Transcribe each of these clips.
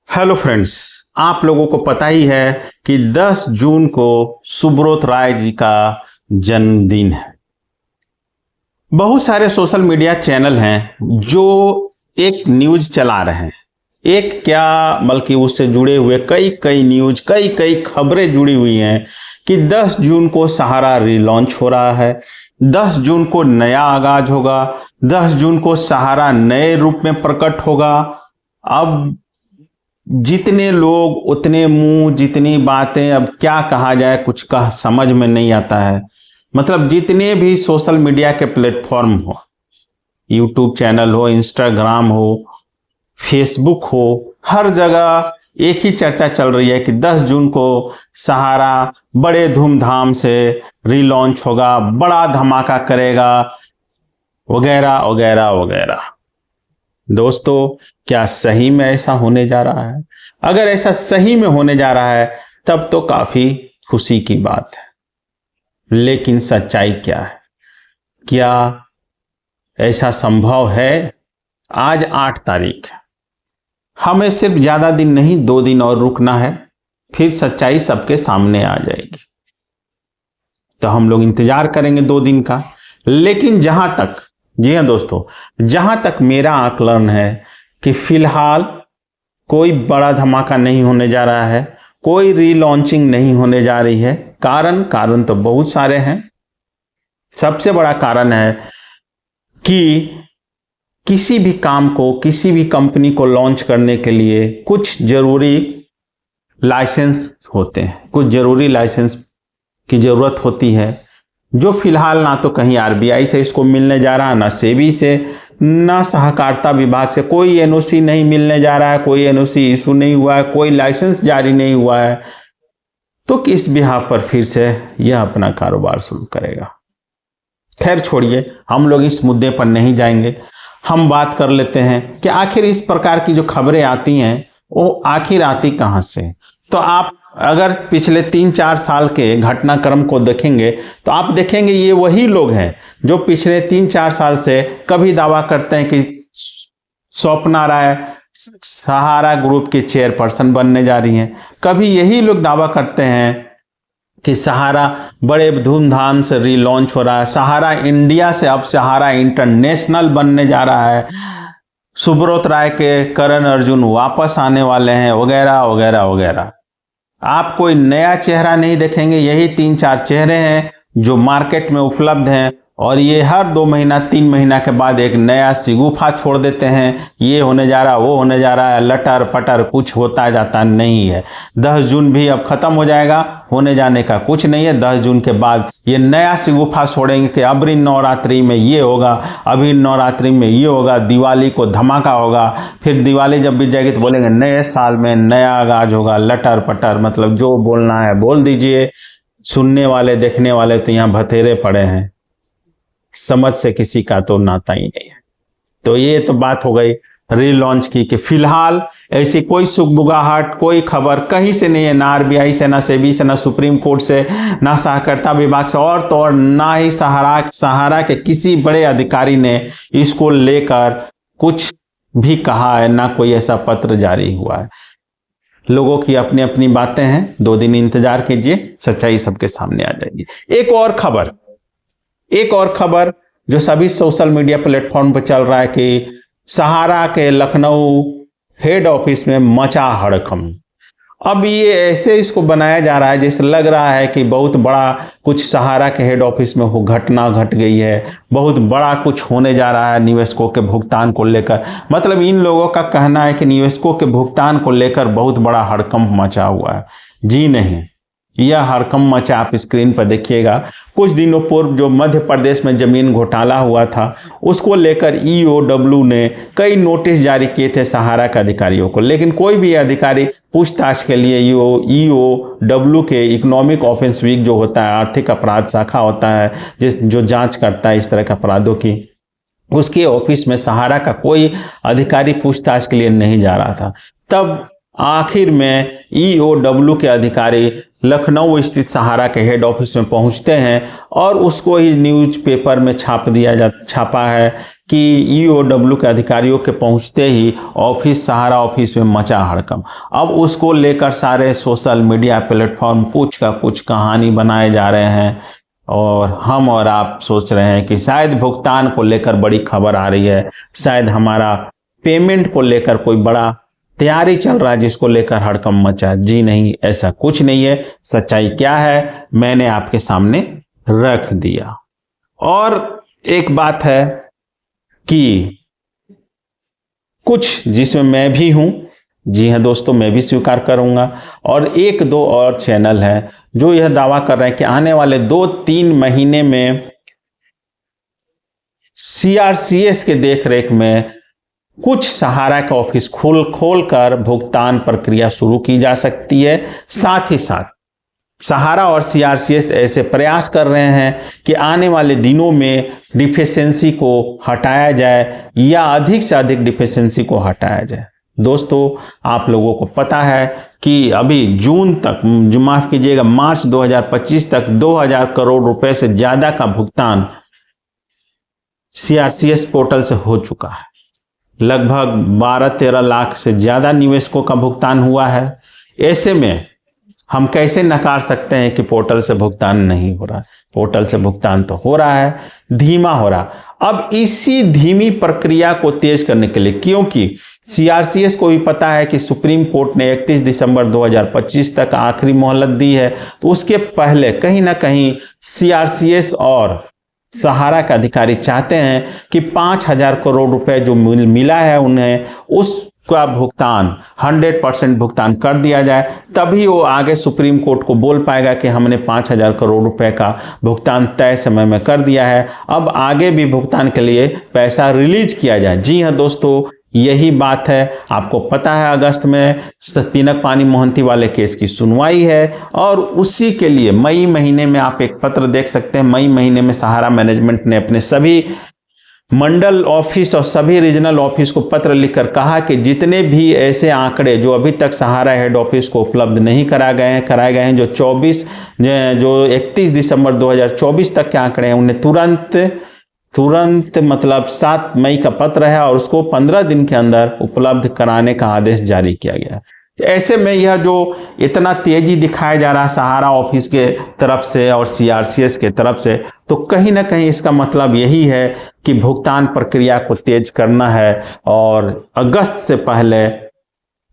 Hello friends, आप लोगों को पता ही है कि 10 जून को सुब्रत राय जी का जन्मदिन है। बहुत सारे सोशल मीडिया चैनल हैं जो एक न्यूज चला रहे हैं। एक क्या बल्कि उससे जुड़े हुए कई न्यूज कई खबरें जुड़ी हुई हैं कि 10 जून को सहारा रीलॉन्च हो रहा है, 10 जून को नया आगाज होगा, 10 जून को सहारा नए रूप में प्रकट होगा। अब जितने लोग उतने मुंह, जितनी बातें, अब क्या कहा जाए, कुछ कहा समझ में नहीं आता है। मतलब जितने भी सोशल मीडिया के प्लेटफॉर्म हो, यूट्यूब चैनल हो, इंस्टाग्राम हो, फेसबुक हो, हर जगह एक ही चर्चा चल रही है कि 10 जून को सहारा बड़े धूमधाम से रीलॉन्च होगा, बड़ा धमाका करेगा, वगैरह वगैरह वगैरह। दोस्तों, क्या सही में ऐसा होने जा रहा है? अगर ऐसा सही में होने जा रहा है तब तो काफी खुशी की बात है, लेकिन सच्चाई क्या है? क्या ऐसा संभव है? आज 8 तारीख है, हमें सिर्फ ज्यादा दिन नहीं 2 दिन और रुकना है, फिर सच्चाई सबके सामने आ जाएगी। तो हम लोग इंतजार करेंगे 2 दिन का। लेकिन जहां तक, जी हाँ दोस्तों, जहां तक मेरा आकलन है कि फिलहाल कोई बड़ा धमाका नहीं होने जा रहा है, कोई रीलॉन्चिंग नहीं होने जा रही है। कारण तो बहुत सारे हैं। सबसे बड़ा कारण है कि किसी भी काम को, किसी भी कंपनी को लॉन्च करने के लिए कुछ जरूरी लाइसेंस होते हैं, कुछ जरूरी लाइसेंस की जरूरत होती है, जो फिलहाल ना तो कहीं आरबीआई से इसको मिलने जा रहा है, ना सेबी से, ना सहकारिता विभाग से। कोई एनओसी नहीं मिलने जा रहा है, कोई एनओसी इशू नहीं हुआ है, कोई लाइसेंस जारी नहीं हुआ है। तो किस बिहार पर फिर से यह अपना कारोबार शुरू करेगा? खैर छोड़िए, हम लोग इस मुद्दे पर नहीं जाएंगे। हम बात कर लेते हैं कि आखिर इस प्रकार की जो खबरें आती हैं वो आखिर आती कहां से। तो आप अगर पिछले 3-4 साल के घटनाक्रम को देखेंगे तो आप देखेंगे ये वही लोग हैं जो पिछले 3-4 साल से कभी दावा करते हैं कि स्वप्ना राय सहारा ग्रुप की चेयरपर्सन बनने जा रही हैं, कभी यही लोग दावा करते हैं कि सहारा बड़े धूमधाम से रीलॉन्च हो रहा है, सहारा इंडिया से अब सहारा इंटरनेशनल बनने जा रहा है, सुब्रत राय के करण अर्जुन वापस आने वाले हैं, वगैरह वगैरह वगैरह। आप कोई नया चेहरा नहीं देखेंगे, यही 3-4 चेहरे हैं जो मार्केट में उपलब्ध हैं, और ये हर 2 महीना 3 महीना के बाद एक नया सिगुफा छोड़ देते हैं। ये होने जा रहा, वो होने जा रहा है, लटर पटर कुछ होता जाता नहीं है। 10 जून भी अब खत्म हो जाएगा, होने जाने का कुछ नहीं है। 10 जून के बाद ये नया सिगुफा छोड़ेंगे कि अभी नवरात्रि में ये होगा, अभी नवरात्रि में ये होगा, दिवाली को धमाका होगा, फिर दिवाली जब बीत जाएगी तो बोलेंगे नए साल में नया आगाज होगा। लटर पटर, मतलब जो बोलना है बोल दीजिए। सुनने वाले देखने वाले तो यहाँ भतेरे पड़े हैं, समझ से किसी का तो नाता ही नहीं है। तो ये तो बात हो गई रीलॉन्च की कि फिलहाल ऐसी कोई सुगबुगाहट, कोई खबर कहीं से नहीं है, ना आरबीआई से, ना सेबी से, ना सुप्रीम कोर्ट से, ना सहकारिता विभाग से, और तो और ना ही सहारा के किसी बड़े अधिकारी ने इसको लेकर कुछ भी कहा है, ना कोई ऐसा पत्र जारी हुआ है। लोगों की अपनी अपनी बातें हैं। 2 दिन इंतजार कीजिए, सच्चाई सबके सामने आ जाएगी। एक और खबर जो सभी सोशल मीडिया प्लेटफॉर्म पर चल रहा है कि सहारा के लखनऊ हेड ऑफिस में मचा हड़कंप। अब ये ऐसे इसको बनाया जा रहा है जैसे लग रहा है कि बहुत बड़ा कुछ सहारा के हेड ऑफिस में हो घटना घट गई है, बहुत बड़ा कुछ होने जा रहा है निवेशकों के भुगतान को लेकर। मतलब इन लोगों का कहना है कि निवेशकों के भुगतान को लेकर बहुत बड़ा हड़कंप मचा हुआ है। जी नहीं, यह हड़कंप मचा आप स्क्रीन पर देखिएगा। कुछ दिनों पूर्व जो मध्य प्रदेश में जमीन घोटाला हुआ था, उसको लेकर ईओडब्ल्यू ने कई नोटिस जारी किए थे सहारा के अधिकारियों को, लेकिन कोई भी अधिकारी पूछताछ के लिए ईओडब्ल्यू के इकोनॉमिक ऑफेंस विंग जो होता है, आर्थिक अपराध शाखा होता है जो जांच करता है इस तरह के अपराधों की, उसके ऑफिस में सहारा का कोई अधिकारी पूछताछ के लिए नहीं जा रहा था। तब आखिर में EOW के अधिकारी लखनऊ स्थित सहारा के हेड ऑफिस में पहुंचते हैं और उसको ही न्यूज़पेपर में छापा है कि EOW के अधिकारियों के पहुंचते ही सहारा ऑफिस में मचा हड़कंप। अब उसको लेकर सारे सोशल मीडिया प्लेटफॉर्म कुछ का कुछ कहानी बनाए जा रहे हैं और हम और आप सोच रहे हैं कि शायद भुगतान को लेकर बड़ी खबर आ रही है, शायद हमारा पेमेंट को लेकर कोई बड़ा तैयारी चल रहा है जिसको लेकर हड़कंप मचा है। जी नहीं, ऐसा कुछ नहीं है। सच्चाई क्या है मैंने आपके सामने रख दिया। और एक बात है कि कुछ जिसमें मैं भी हूं, जी हाँ दोस्तों, मैं भी स्वीकार करूंगा, और एक दो और चैनल है जो यह दावा कर रहे हैं कि आने वाले 2-3 महीने में CRCS के देखरेख में कुछ सहारा का ऑफिस खोल कर भुगतान प्रक्रिया शुरू की जा सकती है। साथ ही साथ सहारा और CRCS ऐसे प्रयास कर रहे हैं कि आने वाले दिनों में डिफिशियंसी को हटाया जाए या अधिक से अधिक डिफिशियंसी को हटाया जाए। दोस्तों, आप लोगों को पता है कि अभी जून तक, माफ कीजिएगा, मार्च 2025 तक 2000 करोड़ रुपए से ज्यादा का भुगतान CRCS पोर्टल से हो चुका है। लगभग 12-13 लाख से ज्यादा निवेशकों का भुगतान हुआ है। ऐसे में हम कैसे नकार सकते हैं कि पोर्टल से भुगतान नहीं हो रहा है? पोर्टल से भुगतान तो हो रहा है, धीमा हो रहा। अब इसी धीमी प्रक्रिया को तेज करने के लिए, क्योंकि CRCS को भी पता है कि सुप्रीम कोर्ट ने 31 दिसंबर 2025 तक आखिरी मोहलत दी है, तो उसके पहले कहीं ना कहीं CRCS और सहारा के अधिकारी चाहते हैं कि 5000 करोड़ रुपए जो मिला है उन्हें, उसका भुगतान 100% भुगतान कर दिया जाए। तभी वो आगे सुप्रीम कोर्ट को बोल पाएगा कि हमने 5000 करोड़ रुपए का भुगतान तय समय में कर दिया है, अब आगे भी भुगतान के लिए पैसा रिलीज किया जाए। जी हाँ दोस्तों, यही बात है। आपको पता है अगस्त में पिनक पानी मोहंती वाले केस की सुनवाई है और उसी के लिए मई महीने में आप एक पत्र देख सकते हैं। मई महीने में सहारा मैनेजमेंट ने अपने सभी मंडल ऑफिस और सभी रीजनल ऑफिस को पत्र लिखकर कहा कि जितने भी ऐसे आंकड़े जो अभी तक सहारा हेड ऑफिस को उपलब्ध नहीं कराए गए हैं, जो 31 दिसंबर 2024 तक के आंकड़े हैं, उन्हें तुरंत मतलब 7 मई का पत्र है और उसको 15 दिन के अंदर उपलब्ध कराने का आदेश जारी किया गया है। ऐसे में यह जो इतना तेजी दिखाया जा रहा है सहारा ऑफिस के तरफ से और CRCS के तरफ से, तो कहीं ना कहीं इसका मतलब यही है कि भुगतान प्रक्रिया को तेज करना है और अगस्त से पहले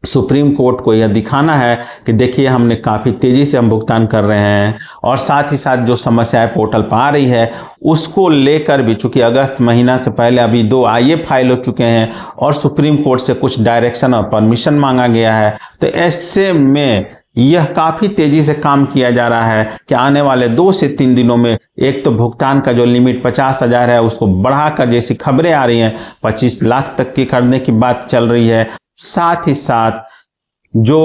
सुप्रीम कोर्ट को यह दिखाना है कि देखिए हमने काफ़ी तेज़ी से हम भुगतान कर रहे हैं। और साथ ही साथ जो समस्याएं पोर्टल पर आ रही है उसको लेकर भी, चूंकि अगस्त महीना से पहले अभी 2 IA फाइल हो चुके हैं और सुप्रीम कोर्ट से कुछ डायरेक्शन और परमिशन मांगा गया है, तो ऐसे में यह काफ़ी तेज़ी से काम किया जा रहा है कि आने वाले 2 से 3 दिनों में एक तो भुगतान का जो लिमिट 50,000 है उसको बढ़ाकर, जैसी खबरें आ रही हैं, 25 लाख तक की करने की बात चल रही है। साथ ही साथ जो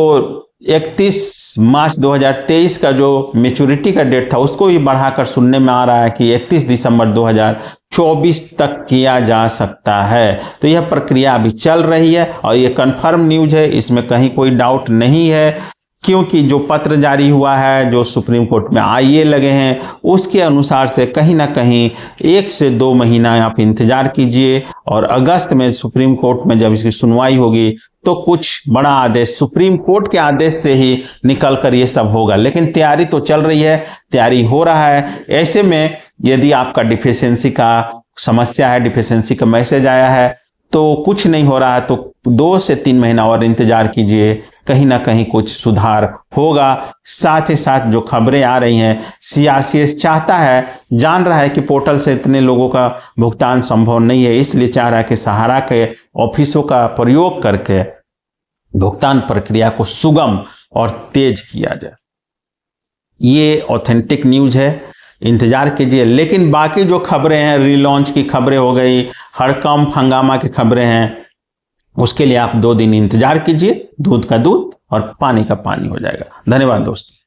31 मार्च 2023 का जो मैच्योरिटी का डेट था उसको भी बढ़ाकर सुनने में आ रहा है कि 31 दिसंबर 2024 तक किया जा सकता है। तो यह प्रक्रिया अभी चल रही है और यह कंफर्म न्यूज़ है, इसमें कहीं कोई डाउट नहीं है, क्योंकि जो पत्र जारी हुआ है, जो सुप्रीम कोर्ट में IA लगे हैं, उसके अनुसार से कहीं ना कहीं 1 से 2 महीना आप इंतजार कीजिए और अगस्त में सुप्रीम कोर्ट में जब इसकी सुनवाई होगी तो कुछ बड़ा आदेश सुप्रीम कोर्ट के आदेश से ही निकल कर ये सब होगा। लेकिन तैयारी तो चल रही है, तैयारी हो रहा है। ऐसे में यदि आपका डिफिशियंसी का समस्या है, डिफिशियंसी का मैसेज आया है, तो कुछ नहीं हो रहा है तो 2 से 3 महीना और इंतजार कीजिए, कहीं ना कहीं कुछ सुधार होगा। साथ ही साथ जो खबरें आ रही हैं, CRCS चाहता है, जान रहा है कि पोर्टल से इतने लोगों का भुगतान संभव नहीं है, इसलिए चाह रहा है कि सहारा के ऑफिसों का प्रयोग करके भुगतान प्रक्रिया को सुगम और तेज किया जाए। ये ऑथेंटिक न्यूज है, इंतजार कीजिए। लेकिन बाकी जो खबरें हैं, रीलॉन्च की खबरें हो गई, हड़कंप हंगामा की खबरें हैं, उसके लिए आप 2 दिन इंतजार कीजिए। दूध का दूध और पानी का पानी हो जाएगा। धन्यवाद दोस्तों।